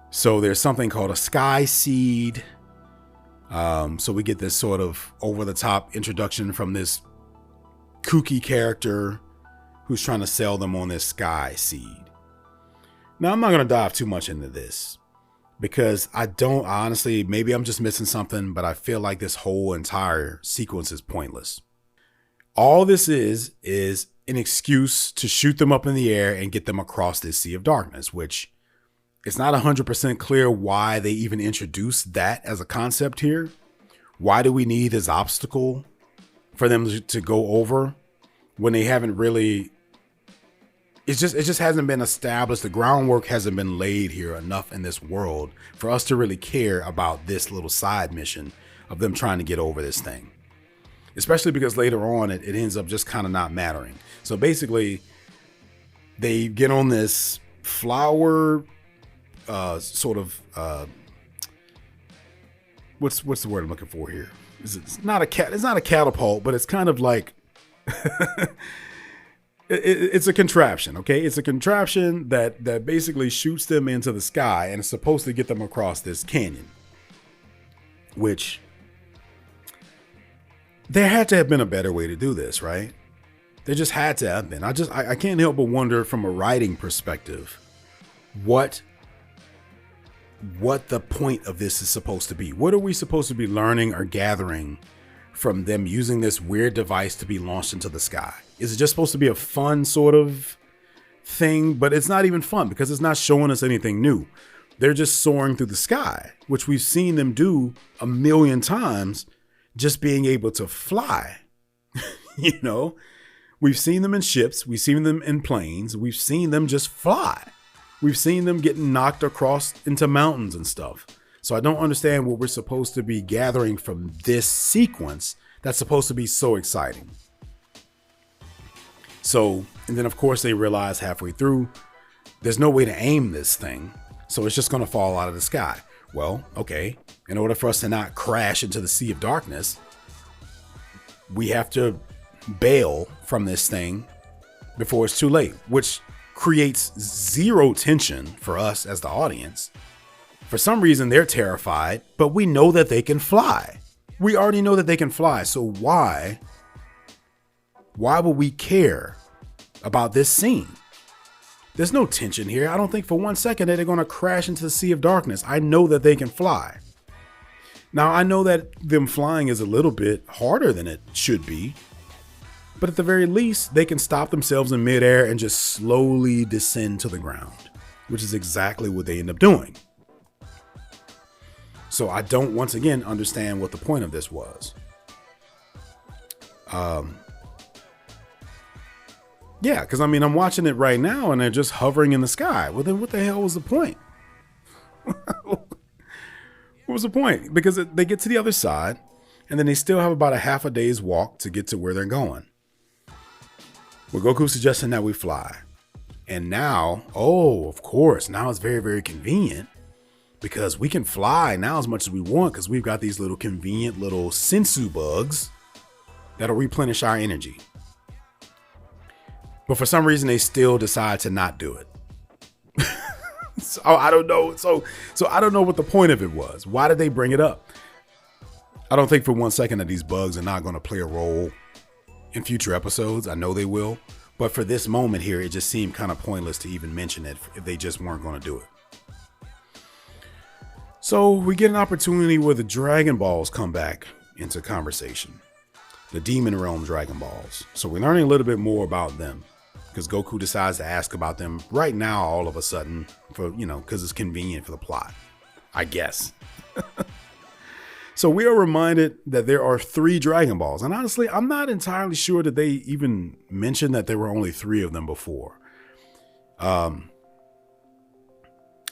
So there's something called a sky seed. So we get this sort of over-the-top introduction from this kooky character who's trying to sell them on this sky seed. Now, I'm not going to dive too much into this because honestly, maybe I'm just missing something, but I feel like this whole entire sequence is pointless. All this is an excuse to shoot them up in the air and get them across this Sea of Darkness, which it's not 100% clear why they even introduced that as a concept here. Why do we need this obstacle for them to go over when they haven't really... It just hasn't been established. The groundwork hasn't been laid here enough in this world for us to really care about this little side mission of them trying to get over this thing. Especially because later on, it ends up just kind of not mattering. So basically, they get on this flower what's the word I'm looking for here? It's not a catapult, but it's kind of like... It's a contraption, okay? It's a contraption that basically shoots them into the sky and is supposed to get them across this canyon. Which, there had to have been a better way to do this, right? There just had to have been. I can't help but wonder from a writing perspective what the point of this is supposed to be. What are we supposed to be learning or gathering from them using this weird device to be launched into the sky? Is it just supposed to be a fun sort of thing? But it's not even fun because it's not showing us anything new. They're just soaring through the sky, which we've seen them do a million times, just being able to fly. You know, we've seen them in ships. We've seen them in planes. We've seen them just fly. We've seen them getting knocked across into mountains and stuff. So I don't understand what we're supposed to be gathering from this sequence that's supposed to be so exciting. So, and then of course they realize halfway through, there's no way to aim this thing. So it's just going to fall out of the sky. Well, okay. In order for us to not crash into the Sea of Darkness, we have to bail from this thing before it's too late, which creates zero tension for us as the audience. For some reason, they're terrified, but we know that they can fly. We already know that they can fly. So why would we care about this scene? There's no tension here. I don't think for 1 second that they're going to crash into the Sea of Darkness. I know that they can fly. Now, I know that them flying is a little bit harder than it should be, but at the very least, they can stop themselves in midair and just slowly descend to the ground, which is exactly what they end up doing. So I don't, once again, understand what the point of this was. Yeah, because I mean, I'm watching it right now and they're just hovering in the sky. Well, then what the hell was the point? What was the point? Because they get to the other side and then they still have about a half a day's walk to get to where they're going. Well, Goku's suggesting that we fly. And now, of course, now it's very, very convenient. Because we can fly now as much as we want because we've got these little convenient little sensu bugs that'll replenish our energy. But for some reason, they still decide to not do it. So I don't know. So I don't know what the point of it was. Why did they bring it up? I don't think for 1 second that these bugs are not going to play a role in future episodes. I know they will. But for this moment here, it just seemed kind of pointless to even mention it if they just weren't going to do it. So we get an opportunity where the Dragon Balls come back into conversation. The Demon Realm Dragon Balls. So we're learning a little bit more about them because Goku decides to ask about them right now all of a sudden for, because it's convenient for the plot, I guess. So we are reminded that there are 3 Dragon Balls. And honestly, I'm not entirely sure that they even mentioned that there were only 3 of them before.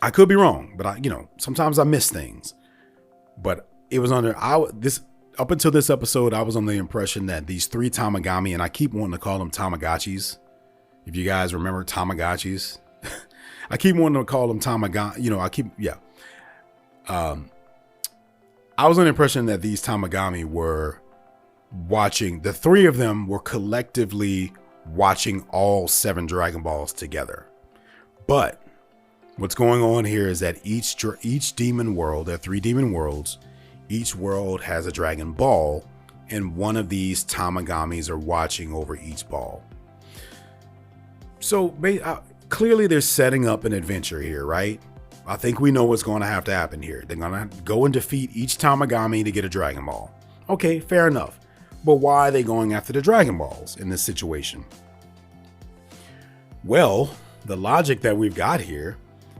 I could be wrong, but sometimes I miss things. But it was up until this episode, I was under the impression that these 3 Tamagami, and I keep wanting to call them Tamagotchis. If you guys remember Tamagotchis, I keep wanting to call them Tamagotchi. I was under the impression that these Tamagami were watching, the 3 of them were collectively watching all 7 Dragon Balls together. But what's going on here is that each demon world, there are 3 demon worlds, each world has a Dragon Ball, and one of these Tamagamis are watching over each ball. So clearly they're setting up an adventure here, right? I think we know what's going to have to happen here. They're going to go and defeat each Tamagami to get a Dragon Ball. Okay, fair enough. But why are they going after the Dragon Balls in this situation? Well, the logic that we've got here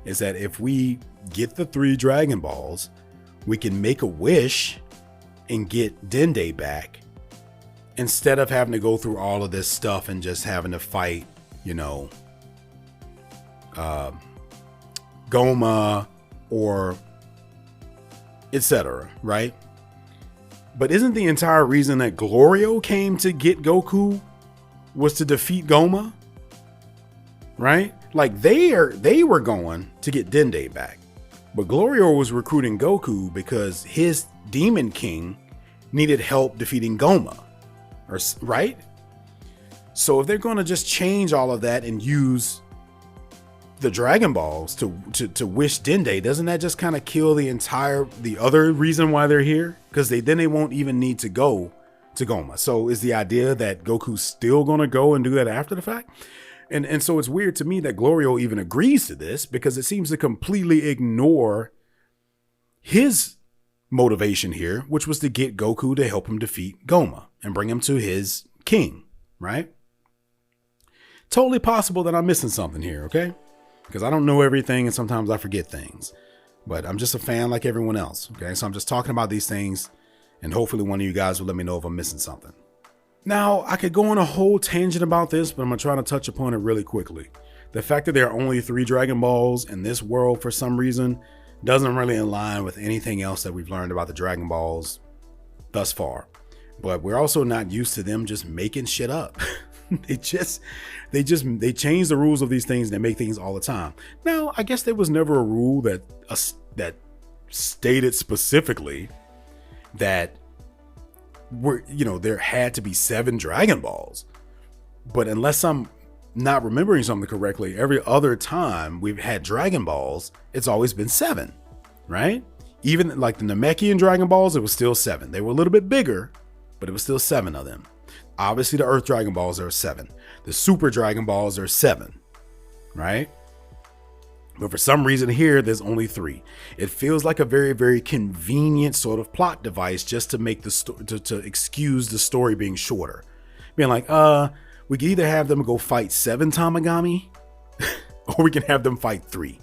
is that if we get the 3 Dragon Balls, we can make a wish and get Dende back instead of having to go through all of this stuff and just having to fight, Goma or etc., right? But isn't the entire reason that Glorio came to get Goku was to defeat Goma? Right? Like they were going to get Dende back. But Glorio was recruiting Goku because his Demon King needed help defeating Goma. Right? So if they're going to just change all of that and use the Dragon Balls to wish Dende, doesn't that just kind of kill the other reason why they're here? Because then they won't even need to go to Goma. So is the idea that Goku's still going to go and do that after the fact? And so it's weird to me that Glorio even agrees to this because it seems to completely ignore his motivation here, which was to get Goku to help him defeat Goma and bring him to his king, right? Totally possible that I'm missing something here, okay? Because I don't know everything and sometimes I forget things. But I'm just a fan like everyone else, okay? So I'm just talking about these things and hopefully one of you guys will let me know if I'm missing something. Now, I could go on a whole tangent about this, but I'm going to try to touch upon it really quickly. The fact that there are only 3 Dragon Balls in this world for some reason doesn't really align with anything else that we've learned about the Dragon Balls thus far. But we're also not used to them just making shit up. They change the rules of these things and they make things all the time. Now, I guess there was never a rule that stated specifically that there had to be 7 Dragon Balls. But unless I'm not remembering something correctly, every other time we've had Dragon Balls, it's always been 7, right? Even like the Namekian Dragon Balls, it was still 7. They were a little bit bigger, but it was still 7 of them. Obviously, the Earth Dragon Balls are 7. The Super Dragon Balls are 7, right? But for some reason here, there's only 3. It feels like a very, very convenient sort of plot device just to make to excuse the story being shorter. Being like, we can either have them go fight 7 Tamagami, or we can have them fight 3.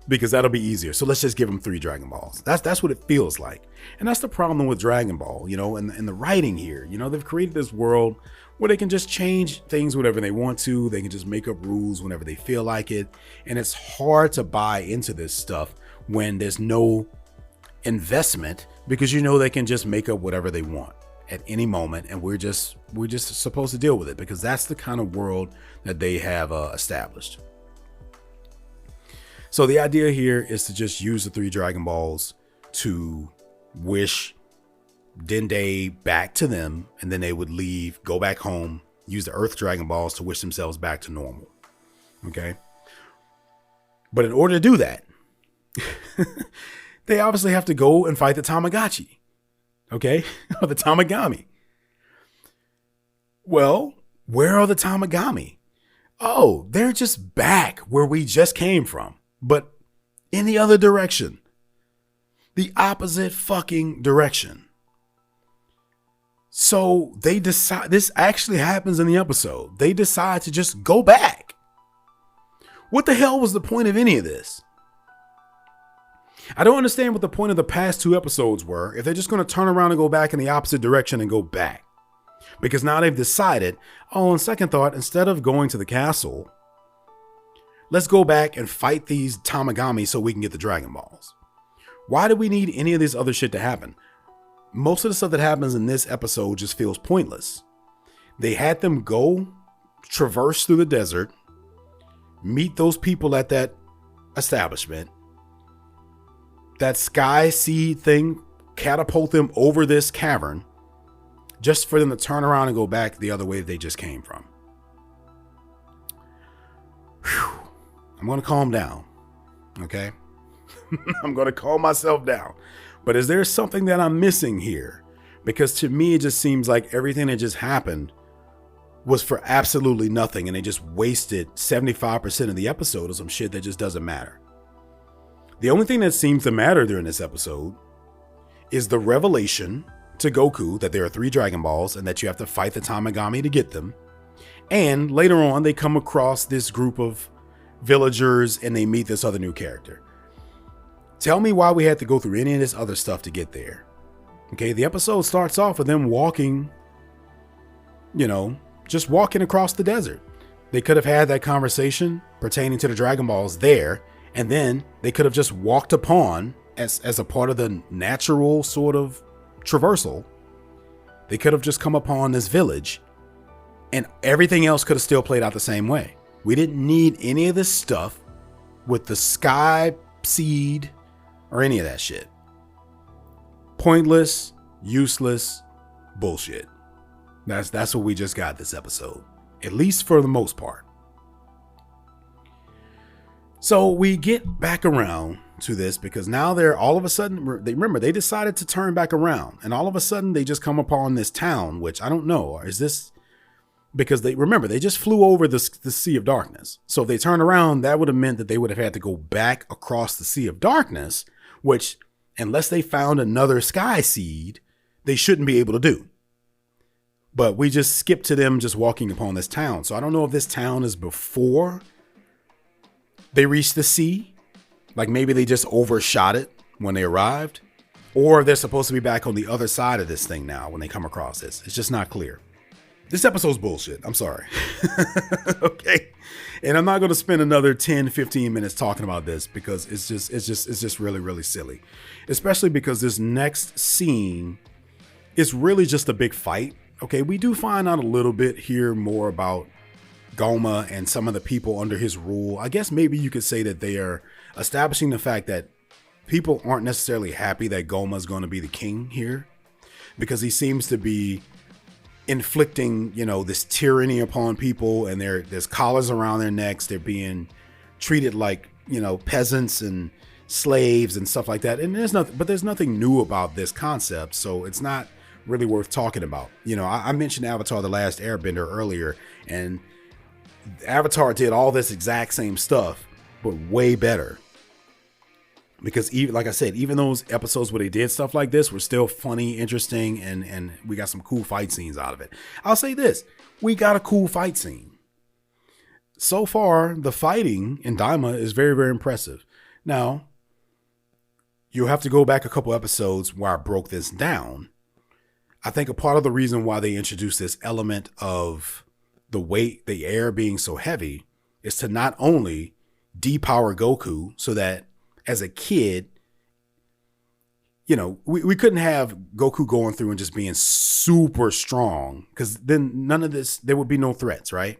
Because that'll be easier. So let's just give them 3 Dragon Balls. That's what it feels like. And that's the problem with Dragon Ball, and the writing here. They've created this world where they can just change things whenever they want to. They can just make up rules whenever they feel like it. And it's hard to buy into this stuff when there's no investment because they can just make up whatever they want at any moment. And we're just supposed to deal with it because that's the kind of world that they have established. So the idea here is to just use the 3 Dragon Balls to wish Dende back to them, and then they would leave, go back home, use the Earth Dragon Balls to wish themselves back to normal. Okay? But in order to do that, they obviously have to go and fight the Tamagotchi. Okay? Or the Tamagami. Well, where are the Tamagami? Oh, they're just back where we just came from, but in the other direction. the opposite fucking direction. So they decide, this actually happens in the episode. They decide to just go back. What the hell was the point of any of this? I don't understand what the point of the past 2 episodes were if they're just going to turn around and go back in the opposite direction and go back. Because now they've decided, on second thought, instead of going to the castle, let's go back and fight these Tamagami so we can get the Dragon Balls. Why do we need any of this other shit to happen? Most of the stuff that happens in this episode just feels pointless. They had them go traverse through the desert, meet those people at that establishment, that sky seed thing, catapult them over this cavern, just for them to turn around and go back the other way they just came from. Whew. I'm going to calm down. Okay. I'm going to calm myself down. But is there something that I'm missing here? Because to me, it just seems like everything that just happened was for absolutely nothing. And they just wasted 75% of the episode of some shit that just doesn't matter. The only thing that seems to matter during this episode is the revelation to Goku that there are 3 Dragon Balls and that you have to fight the Tamagami to get them. And later on, they come across this group of villagers and they meet this other new character. Tell me why we had to go through any of this other stuff to get there. Okay, the episode starts off with them walking, just walking across the desert. They could have had that conversation pertaining to the Dragon Balls there, and then they could have just walked upon, as a part of the natural sort of traversal, they could have just come upon this village, and everything else could have still played out the same way. We didn't need any of this stuff with the sky seed or any of that shit. Pointless, useless bullshit. That's what we just got this episode, at least for the most part. So we get back around to this because now they're all of a sudden, they decided to turn back around, and all of a sudden they just come upon this town, which I don't know, is this because they just flew over the Sea of Darkness. So if they turned around, that would have meant that they would have had to go back across the Sea of Darkness, which, unless they found another sky seed, they shouldn't be able to do. But we just skipped to them just walking upon this town. So I don't know if this town is before they reached the sea, like maybe they just overshot it when they arrived, or they're supposed to be back on the other side of this thing now when they come across this. It's just not clear. This episode's bullshit. I'm sorry. Okay. And I'm not going to spend another 10, 15 minutes talking about this because it's just really, really silly. Especially because this next scene is really just a big fight. Okay. We do find out a little bit here more about Goma and some of the people under his rule. I guess maybe you could say that they are establishing the fact that people aren't necessarily happy that Goma is going to be the king here, because he seems to be inflicting, this tyranny upon people, and there's collars around their necks. They're being treated like, peasants and slaves and stuff like that. And there's nothing new about this concept. So it's not really worth talking about. I mentioned Avatar: The Last Airbender earlier, and Avatar did all this exact same stuff, but way better. Because even, like I said, even those episodes where they did stuff like this were still funny, interesting, and we got some cool fight scenes out of it. I'll say this, we got a cool fight scene. So far, the fighting in Daima is very, very impressive. Now, you'll have to go back a couple episodes where I broke this down. I think a part of the reason why they introduced this element of the weight, the air being so heavy, is to not only depower Goku so that as a kid, we couldn't have Goku going through and just being super strong, because then there would be no threats, right?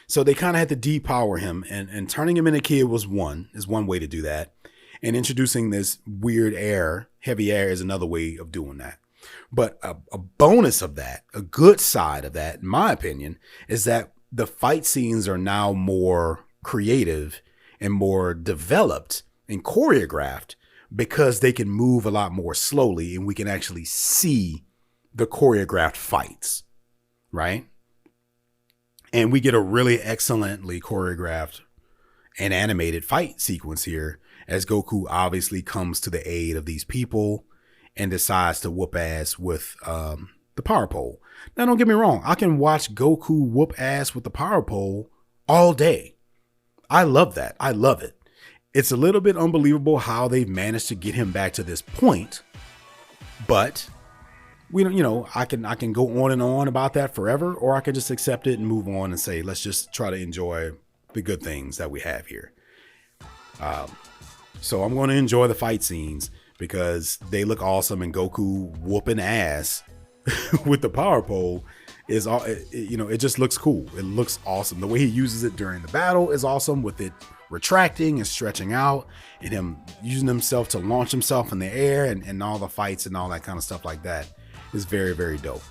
So they kind of had to depower him, and turning him into a kid is one way to do that. And introducing this weird air, heavy air, is another way of doing that. But a bonus of that, a good side of that, in my opinion, is that the fight scenes are now more creative and more developed and choreographed, because they can move a lot more slowly and we can actually see the choreographed fights, right? And we get a really excellently choreographed and animated fight sequence here as Goku obviously comes to the aid of these people and decides to whoop ass with the power pole. Now, don't get me wrong. I can watch Goku whoop ass with the power pole all day. I love that. I love it. It's a little bit unbelievable how they've managed to get him back to this point, but we don't, I can go on and on about that forever, or I can just accept it and move on and say, let's just try to enjoy the good things that we have here. So I'm going to enjoy the fight scenes because they look awesome, and Goku whooping ass with the power pole is all, it just looks cool. It looks awesome. The way he uses it during the battle is awesome, with it retracting and stretching out and him using himself to launch himself in the air, and all the fights and all that kind of stuff like that is very, very dope.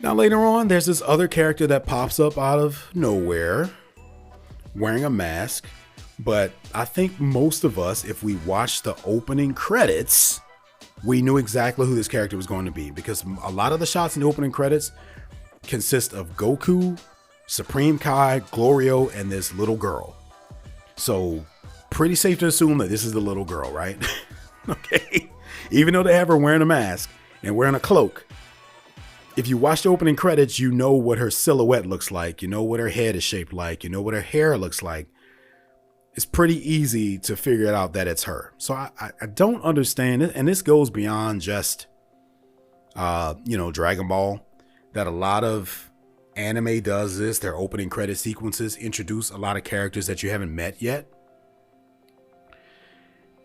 Now later on, there's this other character that pops up out of nowhere wearing a mask. But I think most of us, if we watched the opening credits, we knew exactly who this character was going to be, because a lot of the shots in the opening credits consist of Goku, Supreme Kai, Glorio, and this little girl. So pretty safe to assume that this is the little girl, right? Okay. Even though they have her wearing a mask and wearing a cloak, if you watch the opening credits, you know what her silhouette looks like. You know what her head is shaped like. You know what her hair looks like. It's pretty easy to figure it out that it's her. So I don't understand it. And this goes beyond just, Dragon Ball, that a lot of anime does this. Their opening credit sequences introduce a lot of characters that you haven't met yet.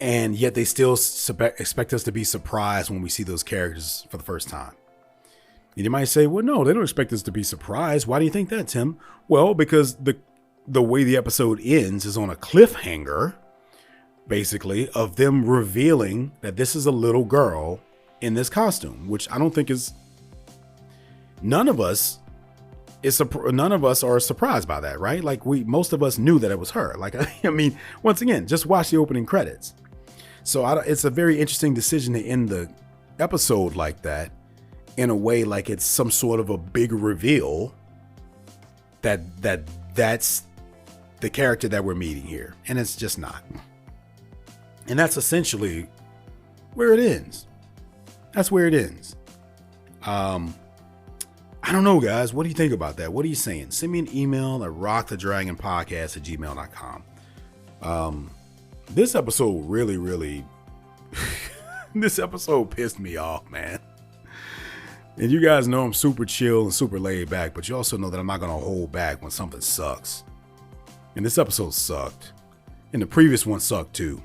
And yet they still expect us to be surprised when we see those characters for the first time. And you might say, well, no, they don't expect us to be surprised. Why do you think that, Tim? Well, because the way the episode ends is on a cliffhanger, basically, of them revealing that this is a little girl in this costume, which I don't think is, none of us are surprised by that, right? Like most of us knew that it was her. Like, I mean, once again, just watch the opening credits. So it's a very interesting decision to end the episode like that, in a way like it's some sort of a big reveal that's the character that we're meeting here, and it's just not. And that's essentially where it ends. That's where it ends. I don't know, guys. What do you think about that? What are you saying? Send me an email at rockthedragonpodcast@gmail.com. This episode really this episode pissed me off, man. And you guys know I'm super chill and super laid back, but you also know that I'm not going to hold back when something sucks. And this episode sucked. And the previous one sucked too.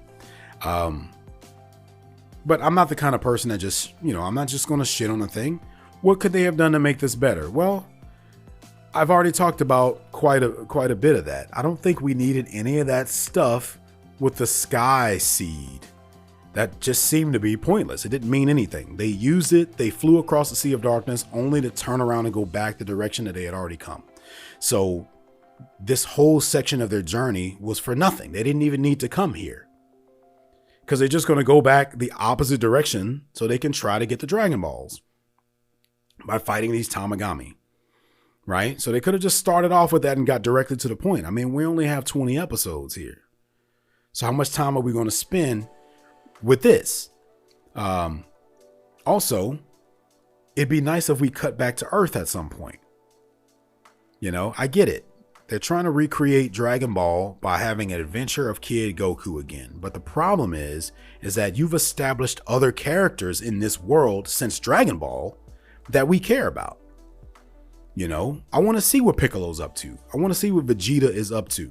But I'm not the kind of person that just, I'm not just going to shit on a thing. What could they have done to make this better? Well, I've already talked about quite a bit of that. I don't think we needed any of that stuff with the sky seed. That just seemed to be pointless. It didn't mean anything. They used it. They flew across the Sea of Darkness only to turn around and go back the direction that they had already come. So this whole section of their journey was for nothing. They didn't even need to come here, because they're just going to go back the opposite direction so they can try to get the Dragon Balls by fighting these Tamagami, right? So they could have just started off with that and got directly to the point. I mean, we only have 20 episodes here. So how much time are we going to spend with this? Also, it'd be nice if we cut back to Earth at some point. I get it. They're trying to recreate Dragon Ball by having an adventure of Kid Goku again. But the problem is that you've established other characters in this world since Dragon Ball that we care about. I want to see what Piccolo's up to. I want to see what Vegeta is up to.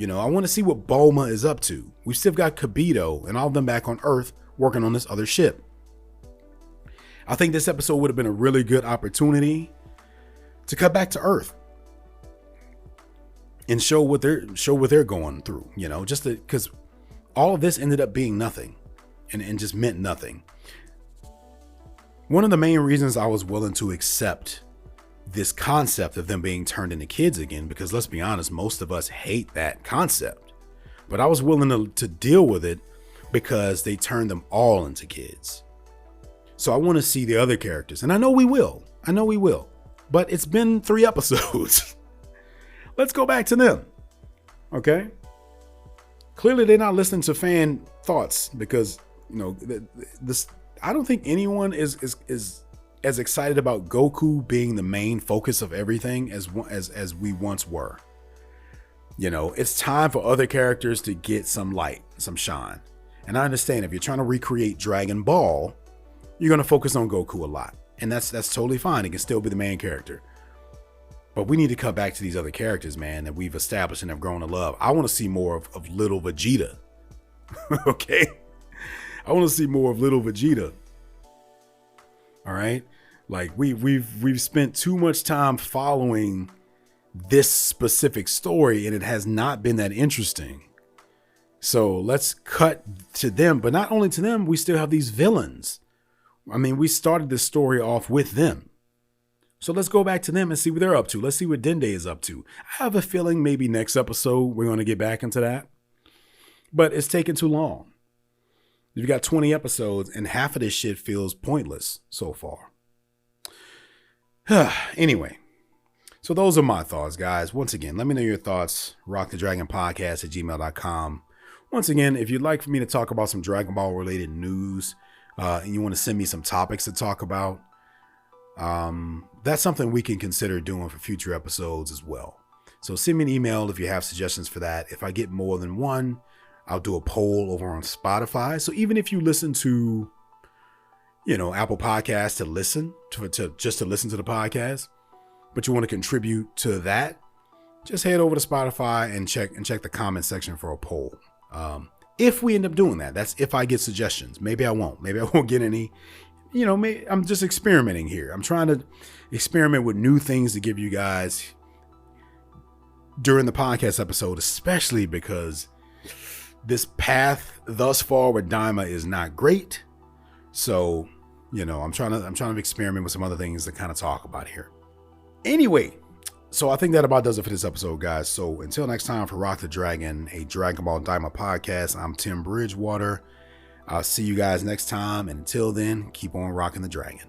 I want to see what Bulma is up to. We've still got Kibito and all of them back on Earth working on this other ship. I think this episode would have been a really good opportunity to cut back to Earth and show what they're going through, just because all of this ended up being nothing and just meant nothing. One of the main reasons I was willing to accept this concept of them being turned into kids again, because let's be honest, most of us hate that concept, but I was willing to deal with it because they turned them all into kids. So I want to see the other characters, and I know we will, but it's been 3 episodes. Let's go back to them. Okay. Clearly, they're not listening to fan thoughts because, this. I don't think anyone is as excited about Goku being the main focus of everything as we once were. It's time for other characters to get some light, some shine. And I understand if you're trying to recreate Dragon Ball, you're going to focus on Goku a lot. And that's totally fine. It can still be the main character. But we need to cut back to these other characters, man, that we've established and have grown to love. I want to see more of little Vegeta. Okay? I want to see more of little Vegeta. All right? Like we've spent too much time following this specific story and it has not been that interesting. So let's cut to them, but not only to them, we still have these villains. I mean, we started this story off with them. So let's go back to them and see what they're up to. Let's see what Dende is up to. I have a feeling maybe next episode we're going to get back into that. But it's taken too long. You've got 20 episodes and half of this shit feels pointless so far. Anyway, so those are my thoughts, guys. Once again, let me know your thoughts. rockthedragonpodcast@gmail.com. Once again, if you'd like for me to talk about some Dragon Ball related news and you want to send me some topics to talk about, that's something we can consider doing for future episodes as well. So send me an email if you have suggestions for that. If I get more than one, I'll do a poll over on Spotify. So even if you listen to, Apple Podcasts to listen to just to listen to the podcast, but you want to contribute to that, just head over to Spotify and check the comment section for a poll. If we end up doing that, that's if I get suggestions. Maybe I won't. Maybe I won't get any. Maybe I'm just experimenting here. I'm trying to experiment with new things to give you guys during the podcast episode, especially because this path thus far with Daima is not great. So, I'm trying to experiment with some other things to kind of talk about here. Anyway, so I think that about does it for this episode, guys. So until next time for Rock the Dragon, a Dragon Ball Daima podcast, I'm Tim Bridgewater. I'll see you guys next time. And until then, keep on rocking the dragon.